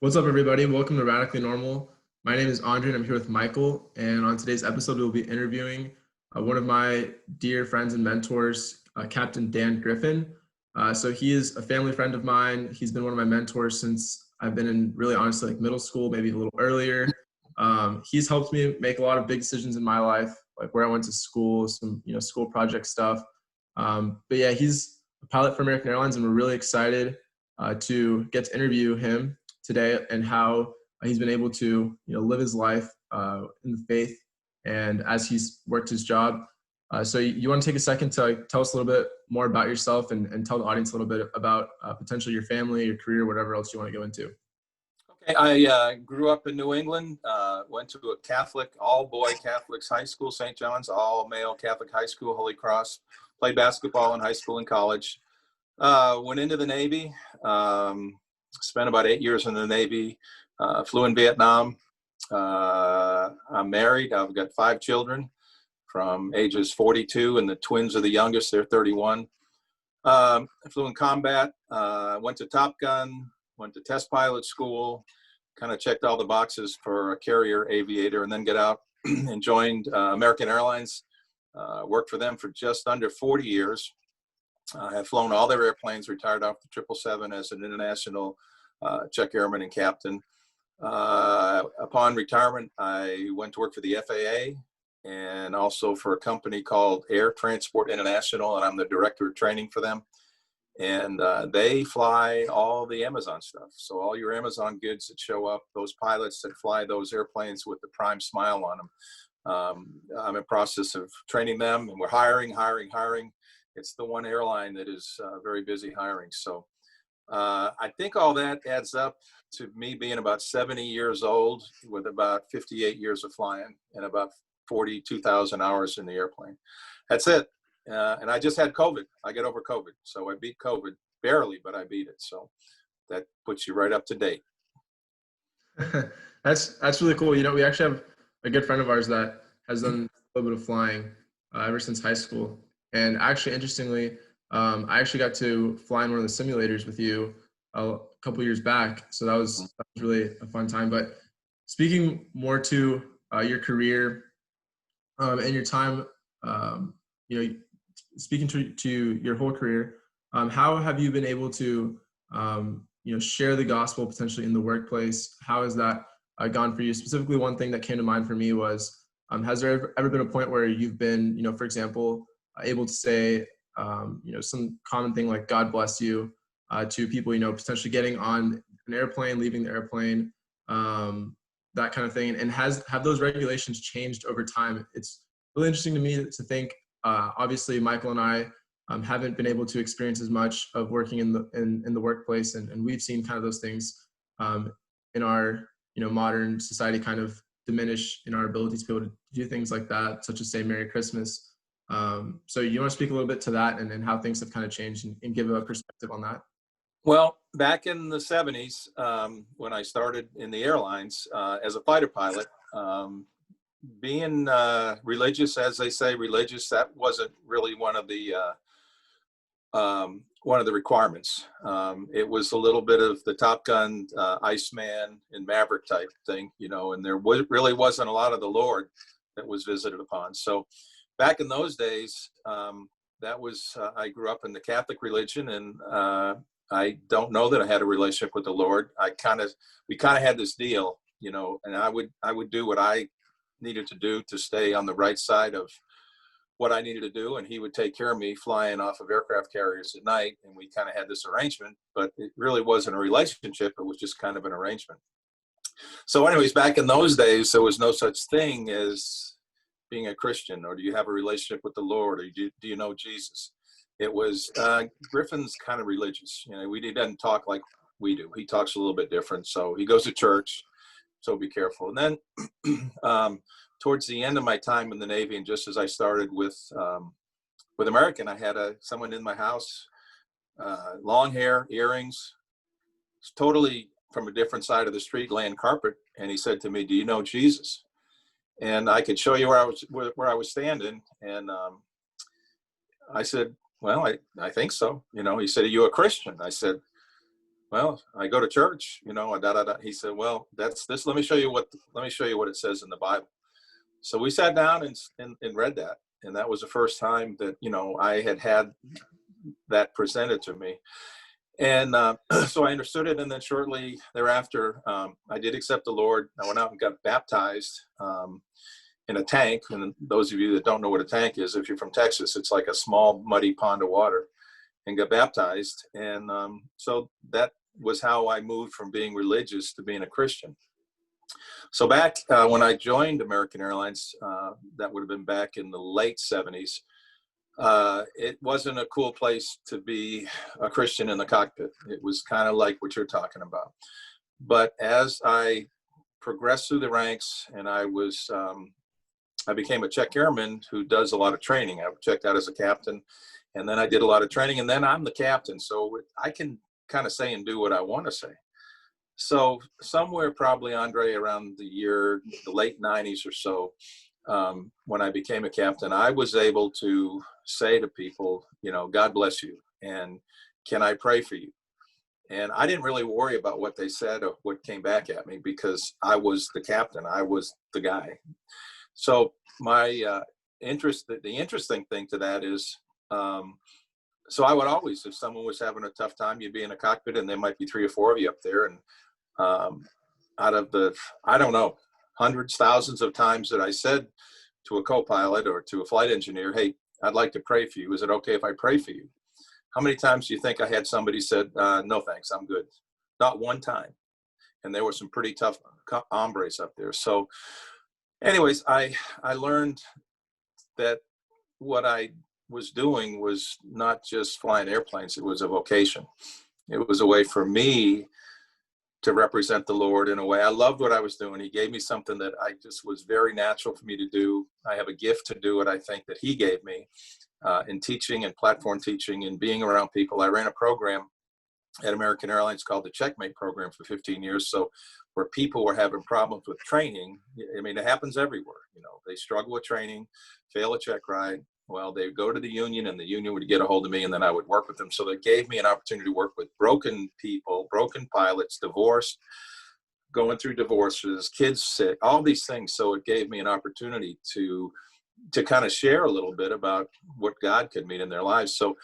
What's up, everybody? Welcome to Radically Normal. My name is Andre, and I'm here with Michael. And on today's episode, we'll be interviewing one of my dear friends and mentors, Captain Dan Griffin. So he is a family friend of mine. He's been one of my mentors since I've been in, really honestly, like middle school, maybe a little earlier. He's helped me make a lot of big decisions in my life, like where I went to school, some school project stuff. But yeah, he's a pilot for American Airlines, and we're really excited to get to interview him today and how he's been able to live his life in the faith and as he's worked his job. So you want to take a second to tell us a little bit more about yourself and tell the audience a little bit about potentially your family, your career, whatever else you want to go into. Okay, I grew up in New England, went to a Catholic, all-boy Catholic high school, St. John's, all-male Catholic high school, Holy Cross, played basketball in high school and college, went into the Navy, spent about 8 years in the Navy, flew in Vietnam. I'm married. I've got 5 children from ages 42, and the twins are the youngest. They're 31. I flew in combat, went to Top Gun, went to test pilot school, kind of checked all the boxes for a carrier aviator, and then got out and joined American Airlines. Worked for them for just under 40 years. I have flown all their airplanes, retired off the 777 as an international check airman and captain. Upon retirement, I went to work for the FAA and also for a company called Air Transport International, and I'm the director of training for them. And they fly all the Amazon stuff. So all your Amazon goods that show up, those pilots that fly those airplanes with the prime smile on them. I'm in process of training them, and we're hiring. It's the one airline that is very busy hiring. So I think all that adds up to me being about 70 years old with about 58 years of flying and about 42,000 hours in the airplane. That's it. And I just had COVID. I got over COVID. So I beat COVID barely, but I beat it. So that puts you right up to date. That's really cool. We actually have a good friend of ours that has done a little bit of flying ever since high school. And actually, interestingly, I actually got to fly in one of the simulators with you a couple years back. So that was really a fun time. But speaking more to your career and your time, speaking to your whole career, how have you been able to, share the gospel potentially in the workplace? How has that gone for you? Specifically, one thing that came to mind for me was, has there ever been a point where you've been, for example, able to say, some common thing like God bless you to people, potentially getting on an airplane, leaving the airplane, that kind of thing? And have those regulations changed over time? It's really interesting to me to think, obviously Michael and I haven't been able to experience as much of working in the workplace, and we've seen kind of those things in our modern society kind of diminish in our ability to be able to do things like that, such as say Merry Christmas. So you want to speak a little bit to that and how things have kind of changed and give a perspective on that? Well, back in the 70s, when I started in the airlines as a fighter pilot, being religious, as they say, religious, that wasn't really one of the requirements. It was a little bit of the Top Gun, Iceman and Maverick type thing, and there really wasn't a lot of the Lord that was visited upon. So back in those days, that was, I grew up in the Catholic religion, and I don't know that I had a relationship with the Lord. We kind of had this deal, and I would do what I needed to do to stay on the right side of what I needed to do, and he would take care of me flying off of aircraft carriers at night, and we kind of had this arrangement, but it really wasn't a relationship. It was just kind of an arrangement. So anyways, back in those days, there was no such thing as being a Christian, or do you have a relationship with the Lord, or do you know Jesus? It was Griffin's kind of religious. He doesn't talk like we do. He talks a little bit different. So he goes to church, so be careful. And then towards the end of my time in the Navy, and just as I started with American, I had someone in my house, long hair, earrings, totally from a different side of the street, laying carpet. And he said to me, "Do you know Jesus?" And I could show you where I was standing. And I said, "Well, I think so." He said, "Are you a Christian?" I said, well, I go to church, da, da, da. He said, well, that's this. Let me show you what it says in the Bible. So we sat down and read that. And that was the first time that, I had that presented to me. And so I understood it. And then shortly thereafter, I did accept the Lord. I went out and got baptized in a tank. And those of you that don't know what a tank is, if you're from Texas, it's like a small muddy pond of water, and got baptized. And so that was how I moved from being religious to being a Christian. So back when I joined American Airlines, that would have been back in the late 70s, it wasn't a cool place to be a Christian in the cockpit. It was kind of like what you're talking about. But as I progressed through the ranks, and I became a check airman who does a lot of training. I checked out as a captain, and then I did a lot of training, and then I'm the captain. So I can kind of say and do what I want to say. So somewhere probably, Andre, around the late 90s or so, when I became a captain, I was able to say to people, God bless you, and can I pray for you? And I didn't really worry about what they said or what came back at me, because I was the captain. I was the guy. So my the interesting thing to that is, so I would always, if someone was having a tough time, you'd be in a cockpit and there might be 3 or 4 of you up there. And out of the, I don't know, hundreds, thousands of times that I said to a co-pilot or to a flight engineer, hey, I'd like to pray for you. Is it okay if I pray for you? How many times do you think I had somebody said, no, thanks, I'm good? Not one time. And there were some pretty tough hombres up there. So anyways, I learned that what I was doing was not just flying airplanes. It was a vocation. It was a way for me to represent the Lord in a way. I loved what I was doing. He gave me something that I just was very natural for me to do. I have a gift to do it, I think, that he gave me in teaching and platform teaching and being around people. I ran a program at American Airlines called the Checkmate program for 15 years. So where people were having problems with training, I mean, it happens everywhere. They struggle with training, fail a check ride. Well, they would go to the union, and the union would get a hold of me, and then I would work with them. So that gave me an opportunity to work with broken people, broken pilots, divorced, going through divorces, kids sick, all these things. So it gave me an opportunity to kind of share a little bit about what God could mean in their lives. So,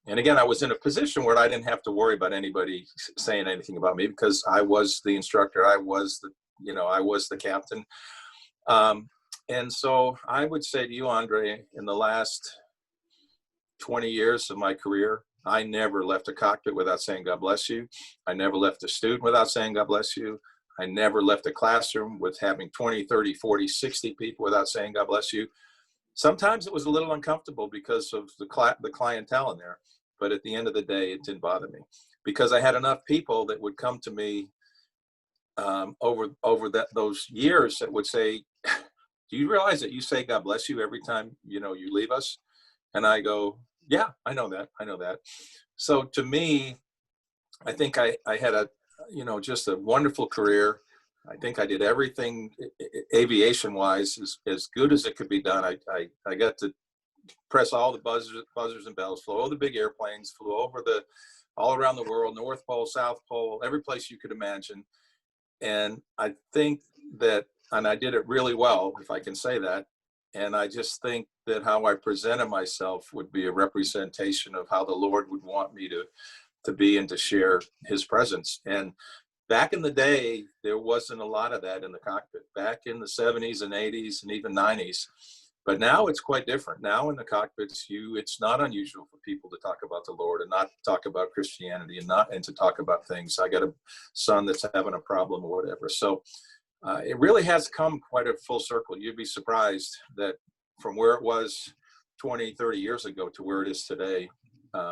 and again, I was in a position where I didn't have to worry about anybody saying anything about me, because I was the instructor. I was the captain. And so I would say to you, Andre, in the last 20 years of my career, I never left a cockpit without saying, God bless you. I never left a student without saying, God bless you. I never left a classroom with having 20, 30, 40, 60 people without saying, God bless you. Sometimes it was a little uncomfortable because of the clientele in there. But at the end of the day, it didn't bother me, because I had enough people that would come to me over those years that would say, do you realize that you say God bless you every time you leave us? And I go, yeah, I know that. So to me, I think I had just a wonderful career. I think I did everything aviation wise as good as it could be done. I got to press all the buzzers and bells, flew all the big airplanes, flew over all around the world, North Pole, South Pole, every place you could imagine. And I think that, and I did it really well, if I can say that. And I just think that how I presented myself would be a representation of how the Lord would want me to be and to share his presence. And back in the day, there wasn't a lot of that in the cockpit, back in the 70s and 80s and even 90s. But now it's quite different. Now in the cockpits, it's not unusual for people to talk about the Lord and not talk about Christianity and to talk about things. I got a son that's having a problem or whatever. So it really has come quite a full circle. You'd be surprised that from where it was 20, 30 years ago to where it is today,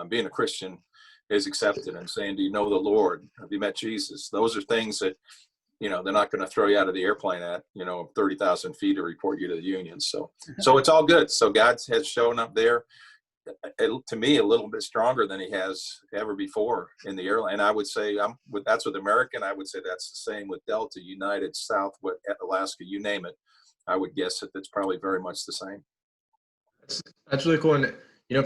being a Christian is accepted, and saying, do you know the Lord? Have you met Jesus? Those are things that, they're not going to throw you out of the airplane at, 30,000 feet to report you to the union. So it's all good. So God has shown up there, to me, a little bit stronger than he has ever before in the airline. And I would say that's with American. I would say that's the same with Delta, United, Southwest, Alaska, you name it. I would guess that it's probably very much the same. That's really cool. And,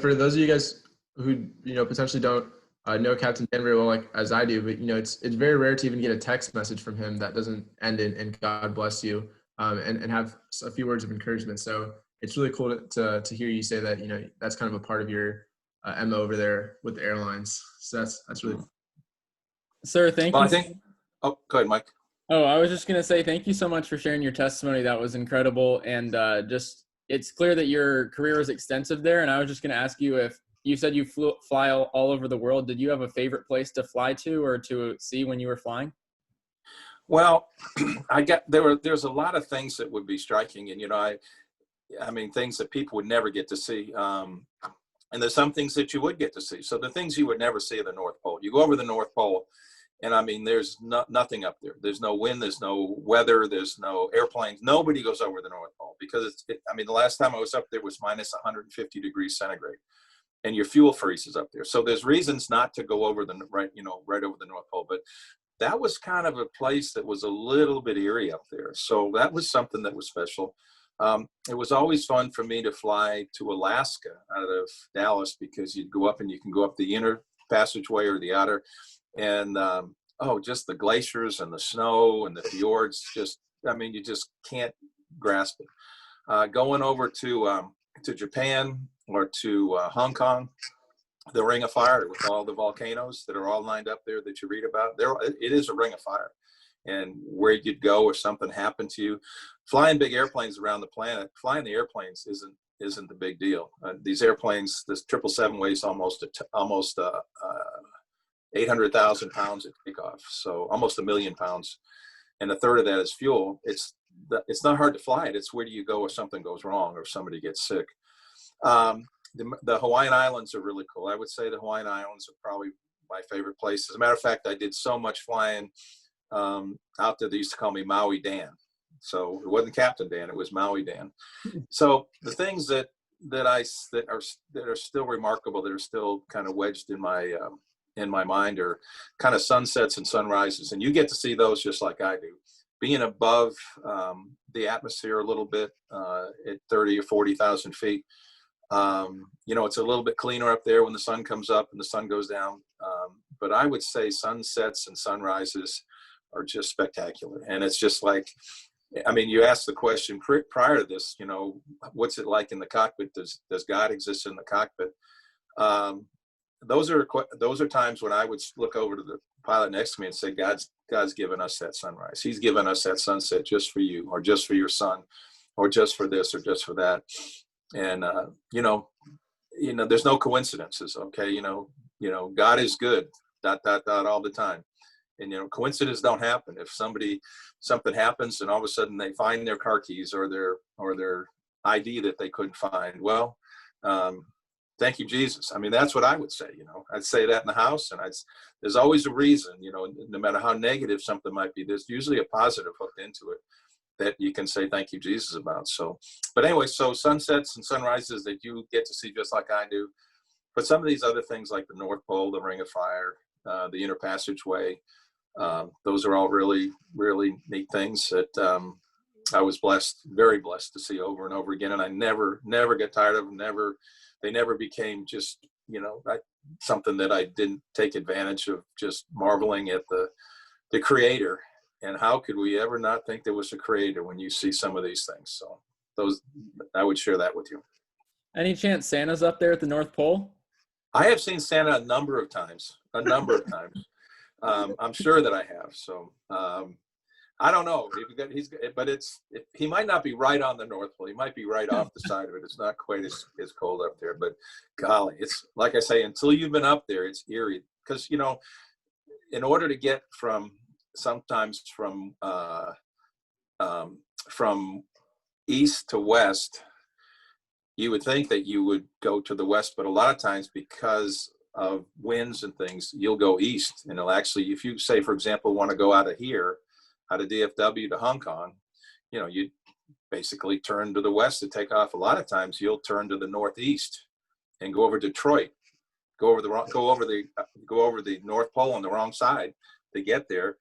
for those of you guys who, potentially don't know Captain Dan very well, like as I do, but it's very rare to even get a text message from him that doesn't end in God bless you, and have a few words of encouragement. So it's really cool to hear you say that, that's kind of a part of your MO over there with the airlines. So that's really. Sir, thank Well, you. I think, oh, go ahead, Mike. Oh, I was just going to say thank you so much for sharing your testimony. That was incredible. And just it's clear that your career is extensive there. And I was just going to ask you, if you said you fly all over the world, did you have a favorite place to fly to or to see when you were flying? Well, there's a lot of things that would be striking, and I mean things that people would never get to see. And there's some things that you would get to see. So the things you would never see at the North Pole. You go over the North Pole, and I mean, there's nothing up there. There's no wind. There's no weather. There's no airplanes. Nobody goes over the North Pole because I mean, the last time I was up there was minus 150 degrees centigrade, and your fuel freezes up there. So there's reasons not to go over right over the North Pole. But that was kind of a place that was a little bit eerie up there. So that was something that was special. It was always fun for me to fly to Alaska out of Dallas because you'd go up and you can go up the inner passageway or the outer, and just the glaciers and the snow and the fjords. I mean, you just can't grasp it. Going over to Japan or to Hong Kong, the Ring of Fire with all the volcanoes that are all lined up there that you read about. It is a ring of fire. And where you'd go if something happened to you. Flying big airplanes around the planet, flying the airplanes isn't the big deal. These airplanes, this 777 weighs almost 800,000 pounds at takeoff, so almost 1 million pounds, and a third of that is fuel. It's not hard to fly it. It's where do you go if something goes wrong or somebody gets sick. The Hawaiian Islands are really cool. I would say the Hawaiian Islands are probably my favorite place. As a matter of fact, I did so much flying out there, they used to call me Maui Dan. So it wasn't Captain Dan, it was Maui Dan. So the things that are still remarkable, that are still kind of wedged in my mind, are kind of sunsets and sunrises, and you get to see those just like I do. Being above the atmosphere a little bit at 30 or 40,000 feet, it's a little bit cleaner up there when the sun comes up and the sun goes down. But I would say sunsets and sunrises are just spectacular. And it's just like, I mean, you asked the question prior to this, what's it like in the cockpit? Does God exist in the cockpit? Those are times when I would look over to the pilot next to me and say, God's given us that sunrise. He's given us that sunset just for you, or just for your son, or just for this, or just for that. And, there's no coincidences. Okay. God is good, ... all the time. And, coincidences don't happen. If something happens and all of a sudden they find their car keys or their ID that they couldn't find, well, thank you, Jesus. I mean, that's what I would say. I'd say that in the house, and there's always a reason, no matter how negative something might be, there's usually a positive hooked into it that you can say thank you, Jesus, about. So, but anyway, so sunsets and sunrises that you get to see just like I do. But some of these other things like the North Pole, the Ring of Fire, the Inner Passageway, those are all really, really neat things that I was very blessed to see over and over again. And I never get tired of them. They never became just, something that I didn't take advantage of, just marveling at the Creator. And how could we ever not think there was a Creator when you see some of these things? So I would share that with you. Any chance Santa's up there at the North Pole? I have seen Santa a number of times. I'm sure that I have. So I don't know. He might not be right on the North Pole. He might be right off the side of it. It's not quite as cold up there. But golly, it's like I say, until you've been up there, it's eerie. Because, in order to get from east to west, you would think that you would go to the west, but a lot of times because of winds and things, you'll go east. And it'll actually, if you say, for example, want to go out of DFW to Hong Kong, you basically turn to the west to take off. A lot of times you'll turn to the northeast and go over Detroit, go over the North Pole on the wrong side to get there,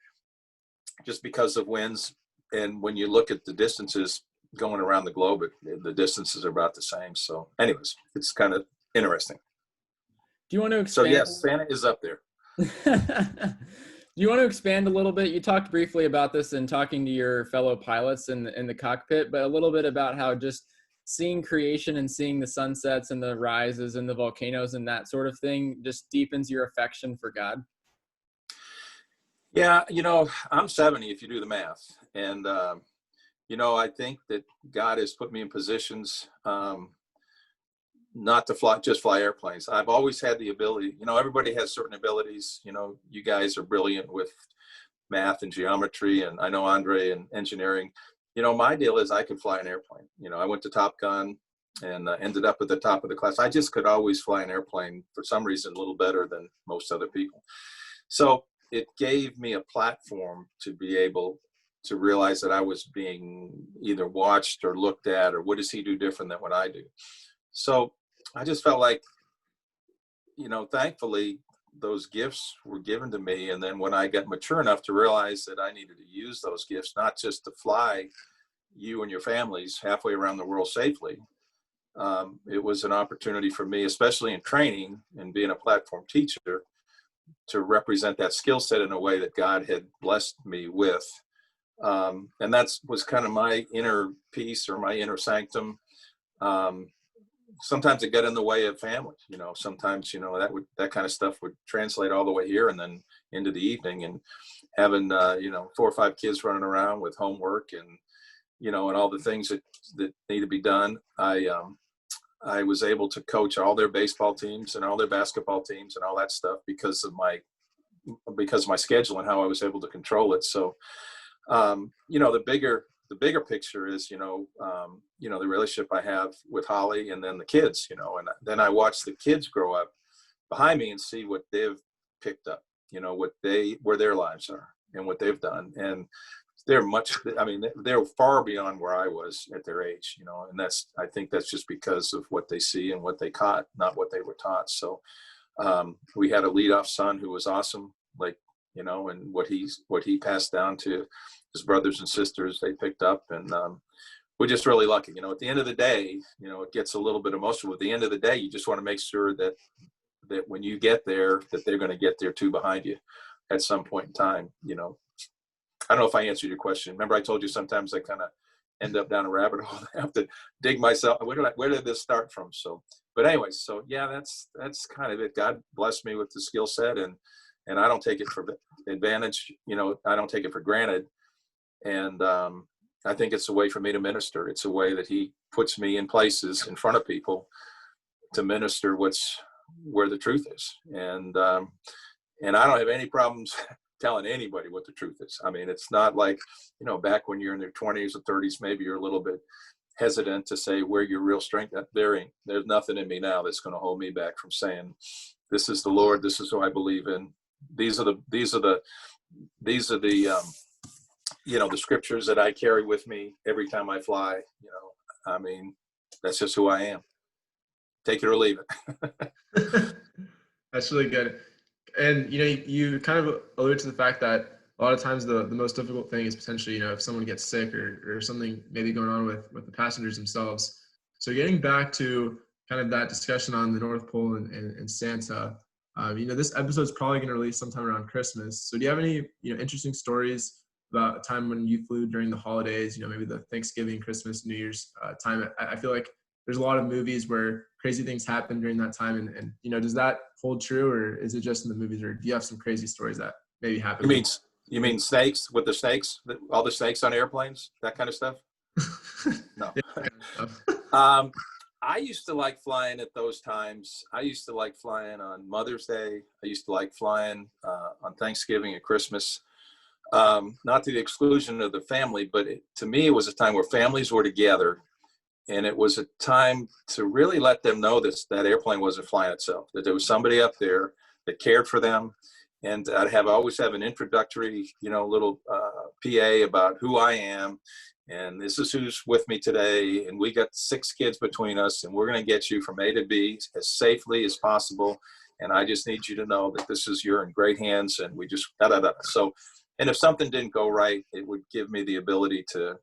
just because of winds. And when you look at the distances going around the globe, the distances are about the same. So anyways, it's kind of interesting. Do you want to So expand? yes, Santa is up there. Do you want to expand a little bit? You talked briefly about this in talking to your fellow pilots in the cockpit, but a little bit about how just seeing creation and seeing the sunsets and the rises and the volcanoes and that sort of thing just deepens your affection for God. Yeah, I'm 70 if you do the math. And, I think that God has put me in positions not to fly airplanes. I've always had the ability, everybody has certain abilities. You guys are brilliant with math and geometry, and I know Andre in engineering. My deal is I could fly an airplane. I went to Top Gun and ended up at the top of the class. I just could always fly an airplane for some reason a little better than most other people. So it gave me a platform to be able to realize that I was being either watched or looked at, or what does he do different than what I do? So I just felt like, thankfully, those gifts were given to me. And then when I got mature enough to realize that I needed to use those gifts, not just to fly you and your families halfway around the world safely, it was an opportunity for me, especially in training and being a platform teacher, to represent that skill set in a way that God had blessed me with. And that was kind of my inner peace or my inner sanctum. Sometimes it got in the way of family. Sometimes, that kind of stuff would translate all the way here and then into the evening, and having, 4 or 5 kids running around with homework and, and all the things that need to be done. I was able to coach all their baseball teams and all their basketball teams and all that stuff because of my schedule and how I was able to control it. So, the bigger picture is, the relationship I have with Holly and then the kids, and then I watch the kids grow up behind me and see what they've picked up, where their lives are and what they've done. And they're far beyond where I was at their age, and I think that's just because of what they see and what they caught, not what they were taught. So, we had a leadoff son who was awesome, and what he passed down to his brothers and sisters, they picked up, and we're just really lucky. At the end of the day, it gets a little bit emotional. At the end of the day, you just want to make sure that when you get there, that they're going to get there too behind you at some point in time. I don't know if I answered your question. Remember, I told you sometimes I kind of end up down a rabbit hole. I have to dig myself. Where did this start from? So, but anyways, so yeah, that's kind of it. God blessed me with the skill set, and I don't take it for advantage. I don't take it for granted. And I think it's a way for me to minister. It's a way that he puts me in places in front of people to minister where the truth is. And I don't have any problems telling anybody what the truth is. I mean, it's not like, back when you're in your 20s or 30s, maybe you're a little bit hesitant to say where your real strength. There's nothing in me now that's going to hold me back from saying, this is the Lord. This is who I believe in. These are the the scriptures that I carry with me every time I fly. That's just who I am. Take it or leave it. That's really good. And, you kind of allude to the fact that a lot of times the most difficult thing is potentially, if someone gets sick or something maybe going on with the passengers themselves. So getting back to kind of that discussion on the North Pole and Santa, this episode is probably going to release sometime around Christmas. So do you have any, interesting stories about a time when you flew during the holidays, maybe the Thanksgiving, Christmas, New Year's time? I feel like there's a lot of movies where crazy things happen during that time. And does that hold true, or is it just in the movies, or do you have some crazy stories that maybe happen? You mean snakes, with the snakes, all the snakes on airplanes, that kind of stuff? No. I used to like flying at those times. I used to like flying on Mother's Day. I used to like flying on Thanksgiving and Christmas. Not to the exclusion of the family, but to me, it was a time where families were together, and it was a time to really let them know that airplane wasn't flying itself, that there was somebody up there that cared for them. And I'd always have an introductory, little PA about who I am, and this is who's with me today, and we got 6 kids between us, and we're going to get you from A to B as safely as possible. And I just need you to know that you're in great hands, and we just da-da-da. So, and if something didn't go right, it would give me the ability to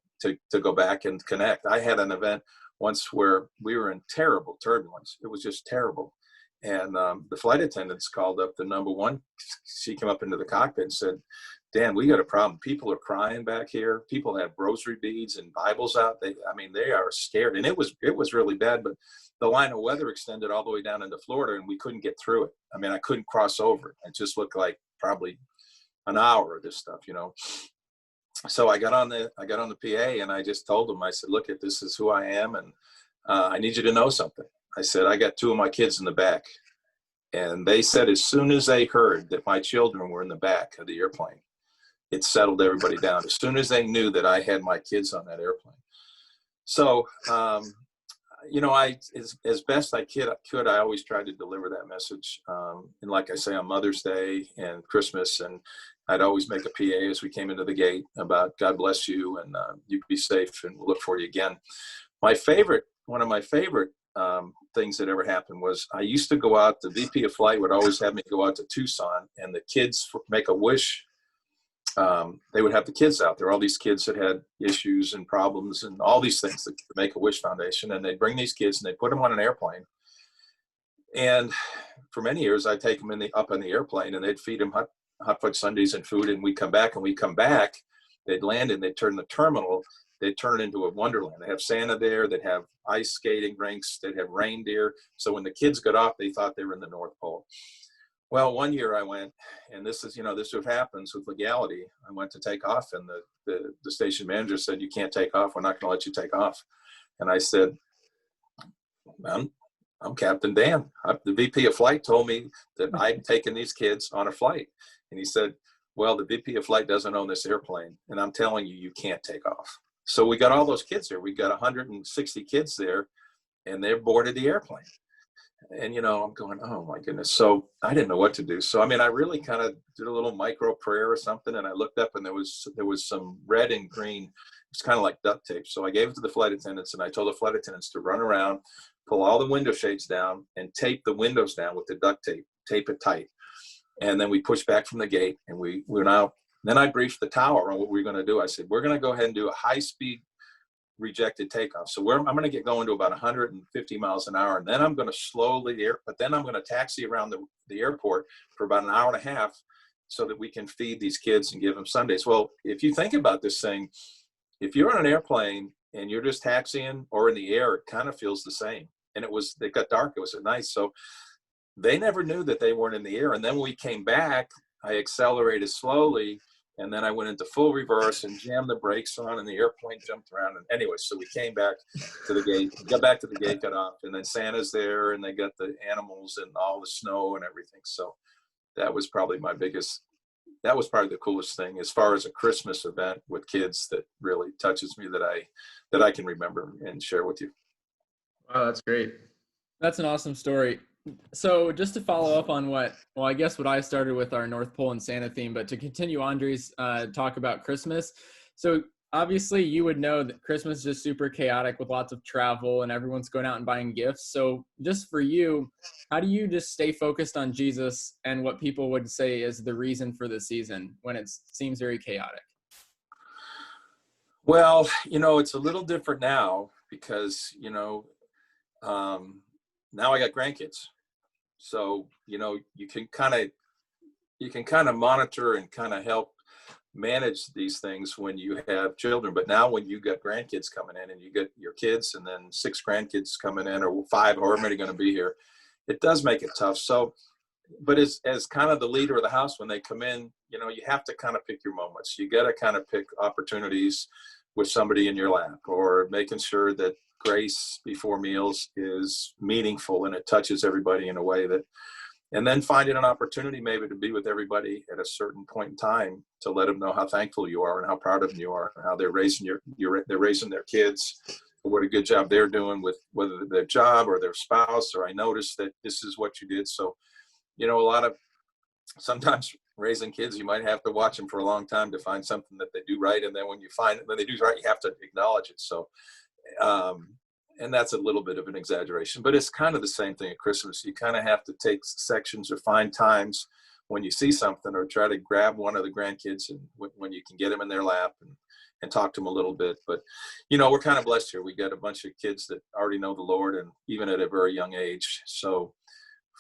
go back and connect. I had an event once where we were in terrible turbulence. It was just terrible. And the flight attendants called up the number one. She came up into the cockpit and said, Dan, we got a problem. People are crying back here. People have rosary beads and Bibles out. They are scared. And it was really bad, but the line of weather extended all the way down into Florida and we couldn't get through it. I mean, I couldn't cross over it. It just looked like probably an hour of this stuff, So I got on the PA and I just told them, I said, look, this is who I am. And I need you to know something. I said, I got 2 of my kids in the back. And they said, as soon as they heard that my children were in the back of the airplane, it settled everybody down. As soon as they knew that I had my kids on that airplane. So, as best I could, I always tried to deliver that message. And like I say, on Mother's Day and Christmas, and I'd always make a PA as we came into the gate about God bless you and you be safe and we'll look for you again. One of my favorite things that ever happened was I used to go out, the VP of flight would always have me go out to Tucson and the kids make a wish. They would have the kids out there, all these kids that had issues and problems and all these things, the Make-A-Wish Foundation, and they'd bring these kids and they'd put them on an airplane. And for many years, I'd take them up on the airplane and they'd feed them hot fudge sundaes and food, and we'd come back, they'd land and they'd turn the terminal, they'd turn it into a wonderland. They have Santa there, they'd have ice skating rinks, they'd have reindeer. So when the kids got off, they thought they were in the North Pole. Well, one year I went, and this is what happens with legality. I went to take off, and the station manager said, you can't take off. We're not going to let you take off. And I said, I'm Captain Dan. The VP of flight told me that I'd taken these kids on a flight. And he said, well, the VP of flight doesn't own this airplane, and I'm telling you, you can't take off. So we got all those kids there. We got 160 kids there, and they boarded the airplane. And, I'm going, oh my goodness. So I didn't know what to do. So, I really kind of did a little micro prayer or something. And I looked up and there was some red and green. It's kind of like duct tape. So I gave it to the flight attendants and I told the flight attendants to run around, pull all the window shades down and tape the windows down with the duct tape it tight. And then we pushed back from the gate and then I briefed the tower on what we were going to do. I said, we're going to go ahead and do a high speed rejected takeoff. So I'm going to get going to about 150 miles an hour. And then I'm going to but then I'm going to taxi around the airport for about an hour and a half so that we can feed these kids and give them sundaes. Well, if you think about this thing, if you're on an airplane and you're just taxiing or in the air, it kind of feels the same. And it got dark. It was at night. So they never knew that they weren't in the air. And then when we came back, I accelerated slowly. And then I went into full reverse and jammed the brakes on, and the airplane jumped around. And anyway, so we came back to the gate, got back to the gate, got off, and then Santa's there, and they got the animals and all the snow and everything. So that was probably the coolest thing as far as a Christmas event with kids that really touches me that I can remember and share with you. Wow, that's great. That's an awesome story. So just to follow up on what I started with our North Pole and Santa theme, but to continue Andre's talk about Christmas. So obviously you would know that Christmas is just super chaotic with lots of travel and everyone's going out and buying gifts. So just for you, how do you just stay focused on Jesus and what people would say is the reason for the season when it seems very chaotic? Well, it's a little different now because, now I got grandkids. So, you can kind of monitor and kind of help manage these things when you have children. But now when you got grandkids coming in and you get your kids and then 6 grandkids coming in or 5, however many going to be here, it does make it tough. So, but as kind of the leader of the house, when they come in, you have to kind of pick your moments. You got to kind of pick opportunities with somebody in your lap or making sure that grace before meals is meaningful and it touches everybody in a way and then finding an opportunity maybe to be with everybody at a certain point in time to let them know how thankful you are and how proud of them you are and how they're raising they're raising their kids, what a good job they're doing with whether their job or their spouse, or I noticed that this is what you did. So, sometimes raising kids, you might have to watch them for a long time to find something that they do right. And then when they do right, you have to acknowledge it. So, and that's a little bit of an exaggeration, but it's kind of the same thing at Christmas. You kind of have to take sections or find times when you see something or try to grab one of the grandkids and when you can get them in their lap and talk to them a little bit. But, we're kind of blessed here. We got a bunch of kids that already know the Lord and even at a very young age. So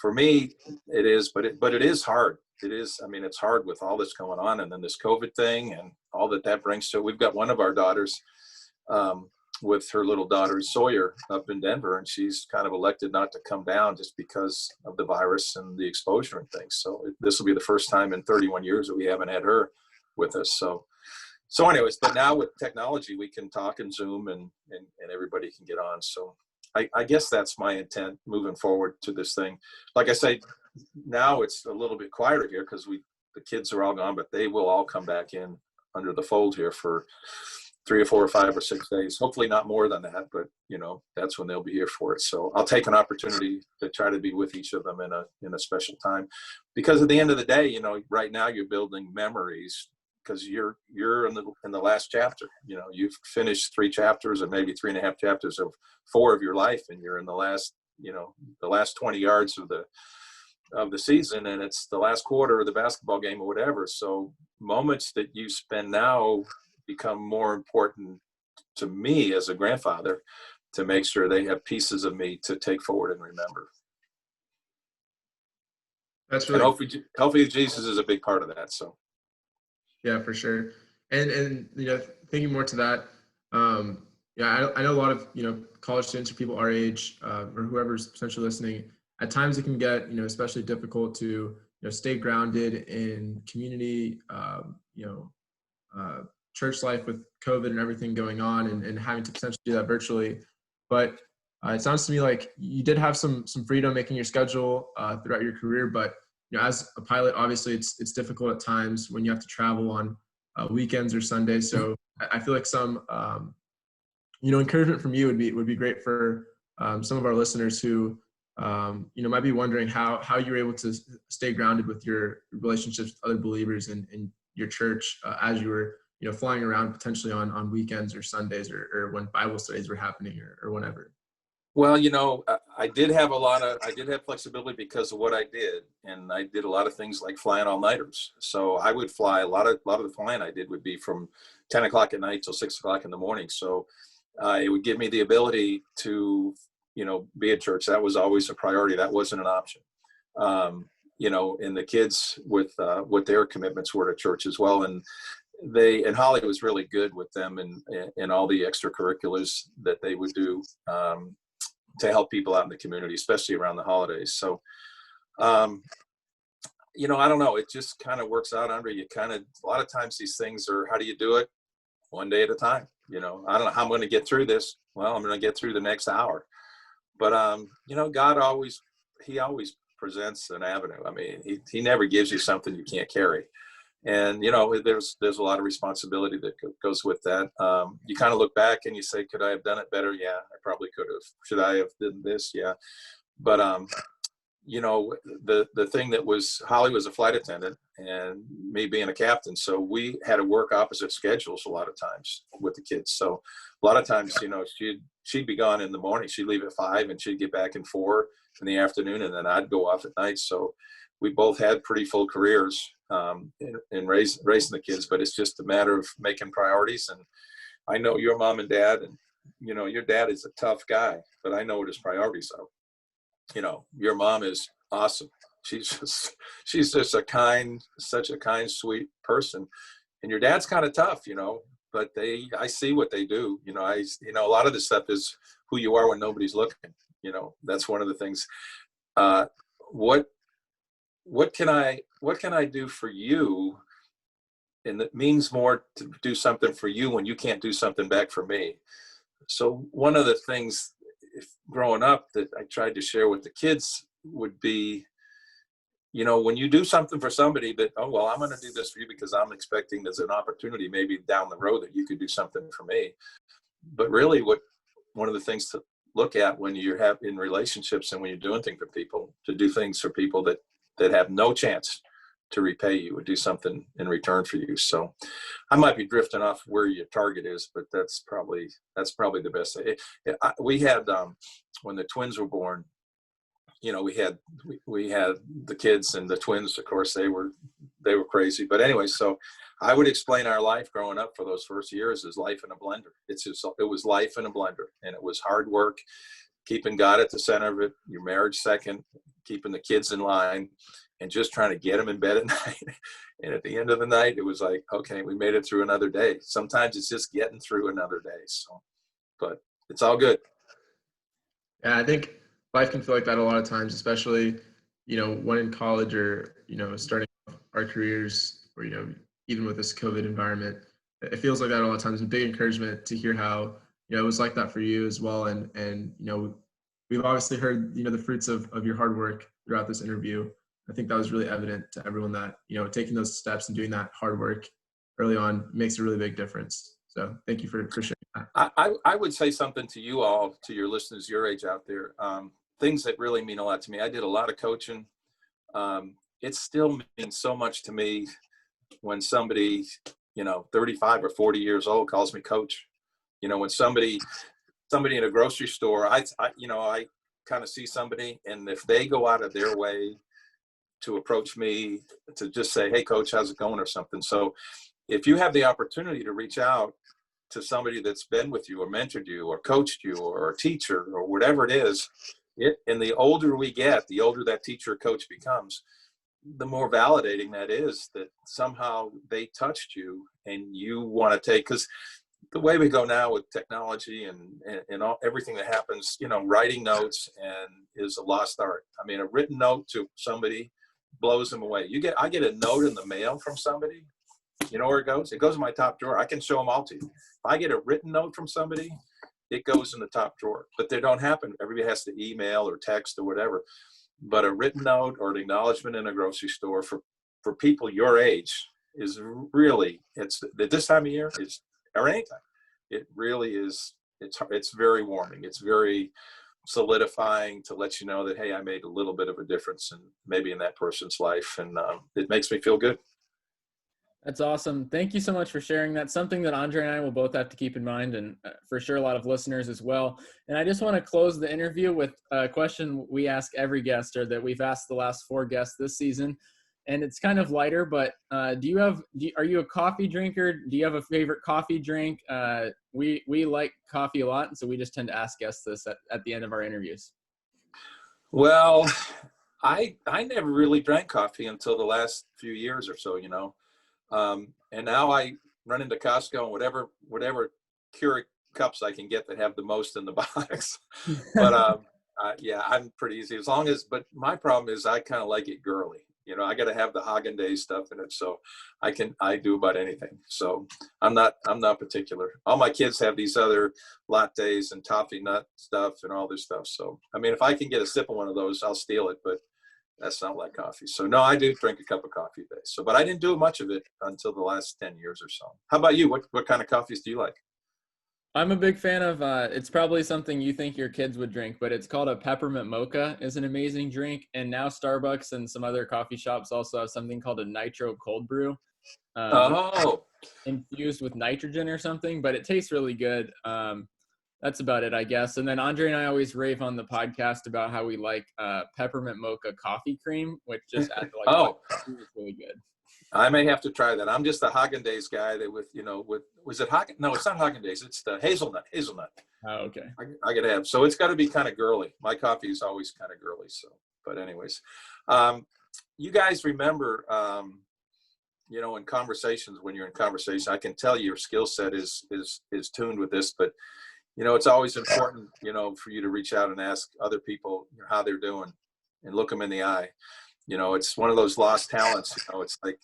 for me, it is, but it is hard. It is. I mean, it's hard with all this going on, and then this COVID thing and all that brings to it. We've got one of our daughters, with her little daughter Sawyer up in Denver, and she's kind of elected not to come down just because of the virus and the exposure and things. So this will be the first time in 31 years that we haven't had her with us. So anyways, but now with technology, we can talk and Zoom and everybody can get on. So I guess that's my intent moving forward to this thing. Like I say, now it's a little bit quieter here because the kids are all gone, but they will all come back in under the fold here for 3 or 4 or 5 or 6 days. Hopefully not more than that, but that's when they'll be here for it. So I'll take an opportunity to try to be with each of them in a special time, because at the end of the day, right now you're building memories because you're in the last chapter. You've finished 3 chapters or maybe 3.5 chapters of 4 of your life, and you're in the last 20 yards of the season, and it's the last quarter of the basketball game or whatever. So moments that you spend now become more important to me as a grandfather, to make sure they have pieces of me to take forward and remember. That's really, and hopefully Jesus is a big part of that. So yeah, for sure. And thinking more to that, I know a lot of college students or people our age, or whoever's potentially listening. At times, it can get especially difficult to stay grounded in community, church life with COVID and everything going on, and having to potentially do that virtually. But it sounds to me like you did have some freedom making your schedule throughout your career. But as a pilot, obviously it's difficult at times when you have to travel on weekends or Sundays. So I feel like some encouragement from you would be great for some of our listeners who might be wondering how you're able to stay grounded with your relationships with other believers in your church as you were flying around potentially on weekends or Sundays or when Bible studies were happening or whenever. Well, I did have flexibility because of what I did. And I did a lot of things like flying all-nighters. So I would fly, a lot of the flying I did would be from 10 o'clock at night till 6 o'clock in the morning. So it would give me the ability to, be at church. That was always a priority. That wasn't an option. And the kids with what their commitments were to church as well. And Holly was really good with them and all the extracurriculars that they would do to help people out in the community, especially around the holidays. So, I don't know, it just kind of works out, Andre. A lot of times these things are, how do you do it? One day at a time. I don't know how I'm going to get through this. Well, I'm going to get through the next hour. But, God always presents an avenue. I mean, he never gives you something you can't carry. And, there's a lot of responsibility that goes with that. You kind of look back and you say, could I have done it better? Yeah, I probably could have. Should I have done this? Yeah. But, the thing that was, Holly was a flight attendant and me being a captain. So we had to work opposite schedules a lot of times with the kids. So a lot of times, she'd be gone in the morning. She'd leave at 5 and she'd get back at 4 in the afternoon. And then I'd go off at night. So we both had pretty full careers in raising the kids, but it's just a matter of making priorities. And I know your mom and dad, and your dad is a tough guy, but I know what his priorities are. Your mom is awesome. She's just such a kind, sweet person, and your dad's kind of tough, but I see what they do. A lot of this stuff is who you are when nobody's looking. That's one of the things. What can I do for you? And it means more to do something for you when you can't do something back for me. So one of the things growing up that I tried to share with the kids would be, when you do something for somebody that, oh, well, I'm going to do this for you because I'm expecting there's an opportunity maybe down the road that you could do something for me. But really one of the things to look at when you're in relationships and when you're doing things for people, to do things for people that have no chance to repay you or do something in return for you. So I might be drifting off where your target is, but that's probably the best. We had, when the twins were born, we had the kids and the twins, of course, they were crazy. But anyway, so I would explain our life growing up for those first years as life in a blender. It was life in a blender, and it was hard work. keeping God at the center of it, your marriage second, keeping the kids in line, and just trying to get them in bed at night. And at the end of the night, it was like, okay, we made it through another day. Sometimes it's just getting through another day. So, but it's all good. Yeah, I think life can feel like that a lot of times, especially, when in college or, starting our careers or, even with this COVID environment. It feels like that a lot of times. A big encouragement to hear how, it was like that for you as well. And we've obviously heard, the fruits of your hard work throughout this interview. I think that was really evident to everyone that, taking those steps and doing that hard work early on makes a really big difference. So thank you for sharing that. I would say something to you all, to your listeners your age out there, things that really mean a lot to me. I did a lot of coaching. It still means so much to me when somebody, 35 or 40 years old calls me coach. When somebody in a grocery store, I kind of see somebody, and if they go out of their way to approach me to just say, hey, coach, how's it going or something. So if you have the opportunity to reach out to somebody that's been with you or mentored you or coached you or a teacher or whatever it is, and the older we get, the older that teacher or coach becomes, the more validating that is, that somehow they touched you and you want to take, because the way we go now with technology and everything that happens, writing notes and is a lost art. I mean, a written note to somebody blows them away. I get a note in the mail from somebody. You know where it goes? It goes in my top drawer. I can show them all to you. If I get a written note from somebody, it goes in the top drawer. But they don't happen. Everybody has to email or text or whatever. But a written note or an acknowledgement in a grocery store for people your age is really, it's at this time of year, or anytime, it really is, it's very warming. It's very solidifying to let you know that, hey, I made a little bit of a difference and maybe in that person's life. And it makes me feel good. That's awesome. Thank you so much for sharing that. Something that Andre and I will both have to keep in mind, and for sure a lot of listeners as well. And I just want to close the interview with a question we ask every guest, or that we've asked the last 4 guests this season. And it's kind of lighter, but are you a coffee drinker? Do you have a favorite coffee drink? We like coffee a lot, and so we just tend to ask guests this at the end of our interviews. Well, I never really drank coffee until the last few years or so, and now I run into Costco and whatever Keurig cups I can get that have the most in the box. But yeah, I'm pretty easy but my problem is I kind of like it girly. I got to have the Haagen-Dazs stuff in it, so I do about anything. So I'm not particular. All my kids have these other lattes and toffee nut stuff and all this stuff. So I mean, if I can get a sip of one of those, I'll steal it. But that's not like coffee. So no, I do drink a cup of coffee a day. So, but I didn't do much of it until the last 10 years or so. How about you? What kind of coffees do you like? I'm a big fan of, it's probably something you think your kids would drink, but it's called a peppermint mocha. It's an amazing drink. And now Starbucks and some other coffee shops also have something called a nitro cold brew. Infused with nitrogen or something, but it tastes really good. That's about it, I guess. And then Andre and I always rave on the podcast about how we like peppermint mocha coffee cream, which just adds it's really good. I may have to try that. I'm just a Haagen-Dazs guy that was it Haagen? No, it's not Haagen-Dazs. It's the hazelnut. Oh, okay. I gotta have. So it's got to be kind of girly. My coffee is always kind of girly. So, but anyways, you guys remember, in conversations, when you're in conversation, I can tell your skill set is tuned with this, but it's always important, for you to reach out and ask other people how they're doing and look them in the eye. It's one of those lost talents. It's like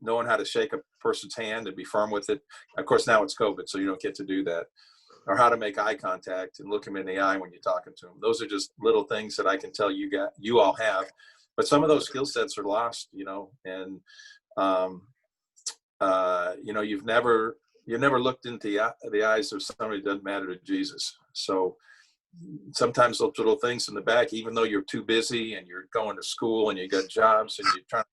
knowing how to shake a person's hand and be firm with it. Of course, now it's COVID, so you don't get to do that. Or how to make eye contact and look them in the eye when you're talking to them. Those are just little things that I can tell you all have. But some of those skill sets are lost, and you've never looked into the eyes of somebody that doesn't matter to Jesus. So sometimes those little things in the back, even though you're too busy and you're going to school and you got jobs and you're trying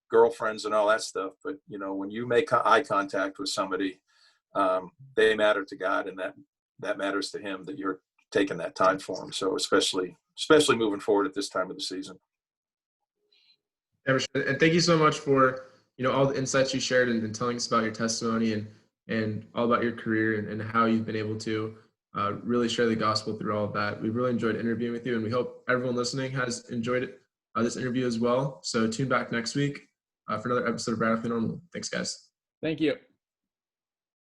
girlfriends and all that stuff, but when you make eye contact with somebody, they matter to God, and that matters to Him, that you're taking that time for Him. So especially moving forward at this time of the season. And thank you so much for all the insights you shared and telling us about your testimony and all about your career and how you've been able to really share the gospel through all of that. We've really enjoyed interviewing with you, and we hope everyone listening has enjoyed it, this interview as well. So tune back next week for another episode of Radically Normal. Thanks, guys. Thank you.